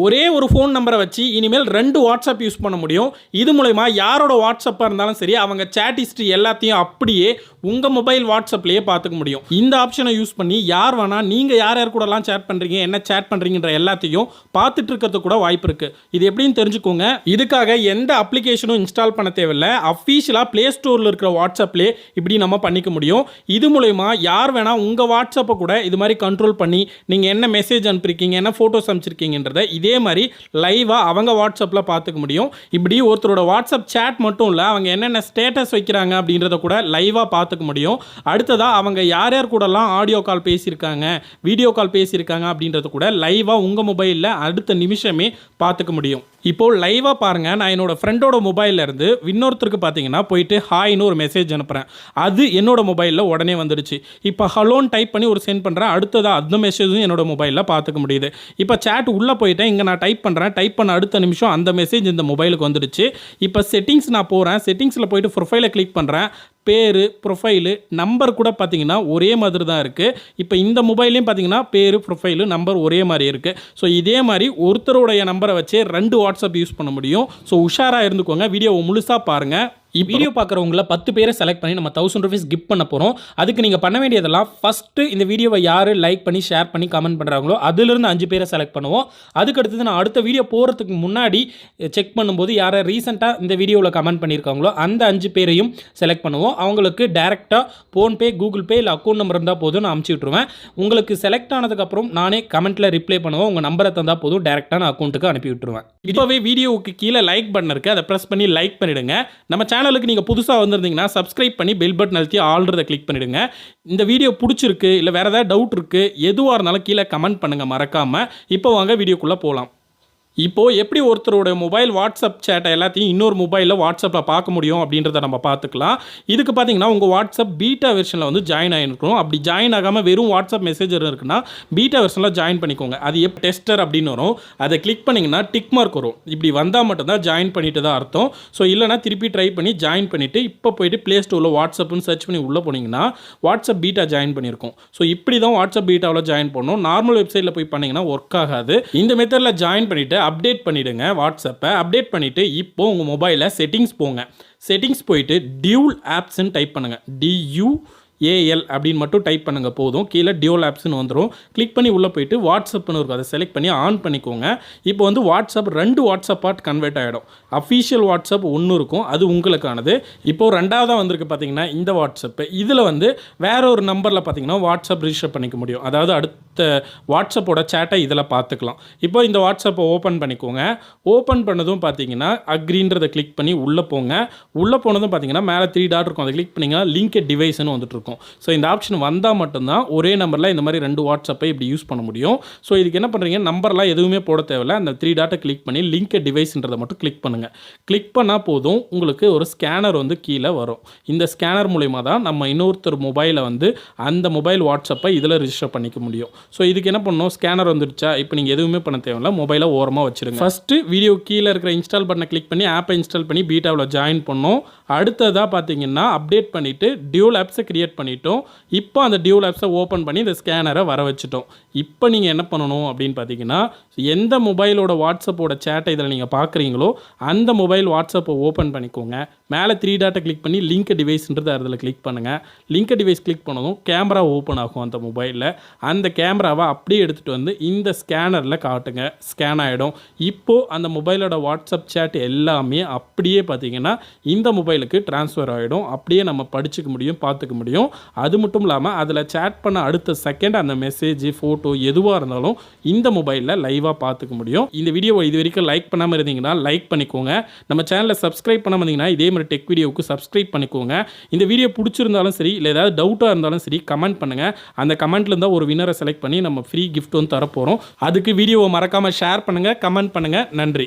ஒரே ஒரு ஃபோன் நம்பரை வச்சு இனிமேல் 2 வாட்ஸ்அப் யூஸ் பண்ண முடியும். இது மூலமா யாரோட வாட்ஸ்அப்பாக இருந்தாலும் சரி, அவங்க சேட் ஹிஸ்ட்ரி எல்லாத்தையும் அப்படியே உங்கள் மொபைல் வாட்ஸ்அப்லேயே பார்த்துக்க முடியும். இந்த ஆப்ஷனை யூஸ் பண்ணி யார் வேணா நீங்கள் யார் யார் கூடலாம் சேட் பண்ணுறீங்க, என்ன சேட் பண்ணுறீங்கன்ற எல்லாத்தையும் பார்த்துட்டு இருக்கிறது கூட வாய்ப்பு இருக்குது. இது எப்படின்னு தெரிஞ்சுக்கோங்க. இதுக்காக எந்த அப்ளிகேஷனும் இன்ஸ்டால் பண்ண தேவையில்லை. அஃபீஷியலாக ப்ளே ஸ்டோரில் இருக்கிற வாட்ஸ்அப்லேயே இப்படி நம்ம பண்ணிக்க முடியும். இது மூலமா யார் வேணா உங்கள் வாட்ஸ்அப்பை கூட இது மாதிரி கண்ட்ரோல் பண்ணி நீங்கள் என்ன மெசேஜ் அனுப்பியிருக்கீங்க, என்ன ஃபோட்டோஸ் அனுப்பிச்சிருக்கீங்கன்றதை இதே மாதிரி லைவா அவங்க வாட்ஸ்அப்ல பார்த்துக்க முடியும். இப்படி ஒருத்தரோட வாட்ஸ்அப் சேட் மட்டும் இல்லை, அவங்க என்னென்ன ஸ்டேட்டஸ் வைக்கிறாங்க அப்படின்றத கூட லைவா பார்த்துக்க முடியும். அடுத்ததா அவங்க யார் யார் கூடலாம் ஆடியோ கால் பேசியிருக்காங்க, வீடியோ கால் பேசியிருக்காங்க அப்படின்றத கூட லைவா உங்க மொபைலில் அடுத்த நிமிஷமே பார்த்துக்க முடியும். இப்போ லைவா பாருங்க, நான் என்னோட ஃப்ரெண்டோட மொபைல்ல இருந்து இன்னொருத்தருக்கு பார்த்தீங்கன்னா போயிட்டு ஹாய்னு ஒரு மெசேஜ் அனுப்புறேன். அது என்னோட மொபைலில் உடனே வந்துடுச்சு. இப்போ ஹலோன்னு டைப் பண்ணி ஒரு சென்ட் பண்ணுறேன். அடுத்ததா அந்த மெசேஜும் என்னோட மொபைலில் பார்த்துக்க முடியுது. இப்போ சேட் உள்ளே போயிட்டேன். இங்கே நான் டைப் பண்ணுறேன். டைப் பண்ண அடுத்த நிமிஷம் அந்த மெசேஜ் இந்த மொபைலுக்கு வந்துடுச்சு. இப்போ செட்டிங்ஸ் நான் போகிறேன். செட்டிங்ஸில் போயிட்டு ப்ரொஃபைலை கிளிக் பண்ணுறேன். பேர், ப்ரொஃபைலு, நம்பர் கூட பார்த்தீங்கன்னா ஒரே மாதிரி தான் இருக்குது. இப்போ இந்த மொபைல்லையும் பார்த்தீங்கன்னா பேர், ப்ரொஃபைலு, நம்பர் ஒரே மாதிரி இருக்குது. ஸோ இதே மாதிரி ஒருத்தருடைய நம்பரை வச்சு 2 வாட்ஸ்அப் யூஸ் பண்ண முடியும். ஸோ உஷாராக இருந்துக்கோங்க. வீடியோவை முழுசாக பாருங்கள். வீடியோ பார்க்குறவங்கள 10 பேரை செலக்ட் பண்ணி நம்ம ₹1000 கிஃப்ட் பண்ண போகிறோம். அதுக்கு நீங்கள் பண்ண வேண்டியதெல்லாம் ஃபஸ்ட்டு இந்த வீடியோவை யார் லைக் பண்ணி ஷேர் பண்ணி கமெண்ட் பண்ணுறாங்களோ அதிலிருந்து 5 பேரை செலக்ட் பண்ணுவோம். அதுக்கு அடுத்தது நான் அடுத்த வீடியோ போகிறதுக்கு முன்னாடி செக் பண்ணும்போது யாரை ரீசெண்டாக இந்த வீடியோவில் கமெண்ட் பண்ணியிருக்காங்களோ அந்த 5 பேரையும் செலக்ட் பண்ணுவோம். அவங்களுக்கு டேரெக்டாக ஃபோன்பே, கூகுள் பே இல்லை அக்கௌண்ட் நம்பர் இருந்தால் போதும், நான் அனுப்பிச்சி விட்ருவேன். உங்களுக்கு செலக்ட் ஆனதுக்கப்புறம் நானே கமெண்ட்டில் ரிப்ளை பண்ணுவோம். உங்கள் நம்பரை தந்தால் போதும், டேரெக்டாக நான் அக்கௌண்ட்டுக்கு அனுப்பி விட்டுருவேன். இப்போவே வீடியோவுக்கு கீழே லைக் பட்டன் இருக்குது, அதை ப்ரெஸ் பண்ணி லைக் பண்ணிவிடுங்க. நம்ம சேனலுக்கு நீங்கள் புதுசாக வந்திருந்தீங்கன்னா சப்ஸ்கிரைப் பண்ணி பெல் பட்டன் அழுத்தி ஆல்றதை கிளிக் பண்ணிவிடுங்க. இந்த வீடியோ பிடிச்சிருக்கு இல்லை வேறு ஏதாவது டவுட் இருக்குது, எதுவாக இருந்தாலும் கீழே கமெண்ட் பண்ணுங்கள் மறக்காமல். இப்போ வாங்க வீடியோக்குள்ளே போகலாம். இப்போது எப்படி ஒருத்தரோட மொபைல் வாட்ஸ்அப் சேட்டை எல்லாத்தையும் இன்னொரு மொபைலில் வாட்ஸ்அப்பில் பார்க்க முடியும் அப்படின்றத நம்ம பார்த்துக்கலாம். இதுக்கு பார்த்தீங்கன்னா உங்கள் வாட்ஸ்அப் பீட்டா வெர்ஷனில் வந்து ஜாயின் ஆகிருக்கணும். அப்படி ஜாயின் ஆகாமல் வெறும் வாட்ஸ்அப் மெசேஜர் இருக்குன்னா பீட்டா வெர்ஷனில் ஜாயின் பண்ணிக்கோங்க. அது டெஸ்டர் அப்படின்னு வரும். அதை கிளிக் பண்ணிங்கன்னா டிக் மார்க் வரும். இப்படி வந்தால் மட்டும்தான் ஜாயின் பண்ணிட்டு தான் அர்த்தம். ஸோ இல்லைனா திருப்பி ட்ரை பண்ணி ஜாயின் பண்ணிவிட்டு இப்போ போய்ட்டு ப்ளே ஸ்டோரில் வாட்ஸ்அப்னு சர்ச் பண்ணி உள்ளே போனீங்கன்னா வாட்ஸ்அப் பீட்டா ஜாயின் பண்ணியிருக்கோம். ஸோ இப்படி தான் வாட்ஸ்அப் பீட்டாவில் ஜாயின் பண்ணணும். நார்மல் வெப்சைட்டில் போய் பண்ணிங்கன்னா ஒர்க் ஆகாது. இந்த மெத்தடில் ஜாயின் பண்ணிவிட்டு அப்டேட் பண்ணிடுங்க. வாட்ஸ்அப்பை அப்டேட் பண்ணிவிட்டு இப்போ உங்கள் மொபைலில் செட்டிங்ஸ் போங்க. செட்டிங்ஸ் போயிட்டு டியூல் ஆப்ஸ்ன்னு டைப் பண்ணுங்கள். DUAL அப்படின்னு மட்டும் டைப் பண்ணுங்கள் போதும். கீழே டியூல் ஆப்ஸ்ன்னு வந்துடும். கிளிக் பண்ணி உள்ளே போயிட்டு வாட்ஸ்அப்னு இருக்கும், அதை செலக்ட் பண்ணி ஆன் பண்ணிக்கோங்க. இப்போ வந்து வாட்ஸ்அப் 2 வாட்ஸ்அப்பாக கன்வெர்ட் ஆகிடும். அஃபீஷியல் வாட்ஸ்அப் ஒன்று இருக்கும், அது உங்களுக்கானது. இப்போது 2ஆவதாக வந்திருக்கு பார்த்தீங்கன்னா இந்த வாட்ஸ்அப்பு. இதில் வந்து வேற ஒரு நம்பரில் பார்த்தீங்கன்னா வாட்ஸ்அப் ரிஜிஸ்டர் பண்ணிக்க முடியும். அதாவது அடுத்த வாட்ஸ்அப்போட சேட்டை இதில் பார்த்துக்கலாம். இப்போ இந்த வாட்ஸ்அப்பை ஓப்பன் பண்ணிக்கோங்க. ஓப்பன் பண்ணதும் பார்த்தீங்கன்னா அக்ரின்றதை கிளிக் பண்ணி உள்ளே போங்க. உள்ளே போனதும் பார்த்தீங்கன்னா மேலே 3 டாட் இருக்கும், அதை கிளிக் பண்ணிங்கன்னா லிங்க் டிவைஸ்னு வந்துட்டு இருக்கும். ஸோ இந்த ஆப்ஷன் வந்தால் மட்டும்தான் ஒரே நம்பரில் இந்த மாதிரி 2 வாட்ஸ்அப்பை இப்படி யூஸ் பண்ண முடியும். ஸோ இதுக்கு என்ன பண்ணுறீங்க, நம்பர்லாம் எதுவுமே போட தேவையில்லை. அந்த 3 டாட்டை கிளிக் பண்ணி லிங்க் டிவைஸ்ன்றதை மட்டும் கிளிக் பண்ணுங்கள். கிளிக் பண்ணால் போதும், உங்களுக்கு ஒரு ஸ்கேனர் வந்து கீழே வரும். இந்த ஸ்கேனர் மூலயமா தான் நம்ம இன்னொருத்தர் மொபைலை வந்து அந்த மொபைல் வாட்ஸ்அப்பை இதில் ரிஜிஸ்டர் பண்ணிக்க முடியும். ஸோ இதுக்கு என்ன பண்ணணும், ஸ்கேனர் வந்துடுச்சா, இப்போ நீங்கள் எதுவுமே பண்ண தேவையில்லை, மொபைலை ஓரமாக வச்சுருங்க. ஃபஸ்ட்டு வீடியோ கீழே இருக்கிற இன்ஸ்டால் பட்டனை கிளிக் பண்ணி ஆப்பை இன்ஸ்டால் பண்ணி பீட்டாவில் ஜாயின் பண்ணோம். அடுத்ததாக பார்த்தீங்கன்னா அப்டேட் பண்ணிவிட்டு டியூல் ஆப்ஸை கிரியேட் பண்ணிட்டோம். இப்போ அந்த டியூல் ஆப்ஸை ஓப்பன் பண்ணி இந்த ஸ்கேனரை வர வச்சுட்டோம். இப்போ நீங்கள் என்ன பண்ணணும் அப்படின்னு பார்த்தீங்கன்னா, எந்த மொபைலோட வாட்ஸ்அப்போட சேட்டை இதில் நீங்கள் பார்க்குறீங்களோ அந்த மொபைல் வாட்ஸ்அப்பை ஓப்பன் பண்ணிக்கோங்க. மேலே 3 டாட்டை கிளிக் பண்ணி லிங்க் டிவைஸ்ன்றது அதில் கிளிக் பண்ணுங்கள். லிங்க் டிவைஸ் கிளிக் பண்ணதும் கேமரா ஓப்பன் ஆகும் அந்த மொபைலில். அந்த கேமராவை அப்படியே எடுத்துகிட்டு வந்து இந்த ஸ்கேனரில் காட்டுங்க. ஸ்கேன் ஆகிடும். இப்போது அந்த மொபைலோட வாட்ஸ்அப் சேட் எல்லாமே அப்படியே பார்த்தீங்கன்னா இந்த மொபைலுக்கு ட்ரான்ஸ்ஃபர் ஆகிடும். அப்படியே நம்ம படிச்சுக்க முடியும், பார்த்துக்க முடியும். அது மட்டும் இல்லாமல் அதில் சேட் பண்ண அடுத்த செகண்ட் அந்த மெசேஜ், ஃபோட்டோ எதுவாக இருந்தாலும் இந்த மொபைலில் லைவாக பார்த்துக்க முடியும். இந்த வீடியோவை இது வரைக்கும் லைக் பண்ணாமல் இருந்தீங்கன்னா லைக் பண்ணிக்கோங்க. நம்ம சேனலை சப்ஸ்கிரைப் பண்ணாமல் இருந்தீங்கன்னா இதே மாதிரி டெக் வீடியோவுக்கு சப்ஸ்கிரைப் பண்ணிக்கோங்க. இந்த வீடியோ பிடிச்சிருந்தாலும் சரி இல்லை ஏதாவது டவுட்டாக இருந்தாலும் சரி கமெண்ட் பண்ணுங்கள். அந்த கமெண்ட்ல இருந்தால் ஒரு வினரை செலக்ட் பண்ணி நம்ம ஃப்ரீ கிஃப்ட் வந்து தரப்போகிறோம். அதுக்கு வீடியோவை மறக்காமல் ஷேர் பண்ணுங்கள், கமெண்ட் பண்ணுங்கள். நன்றி.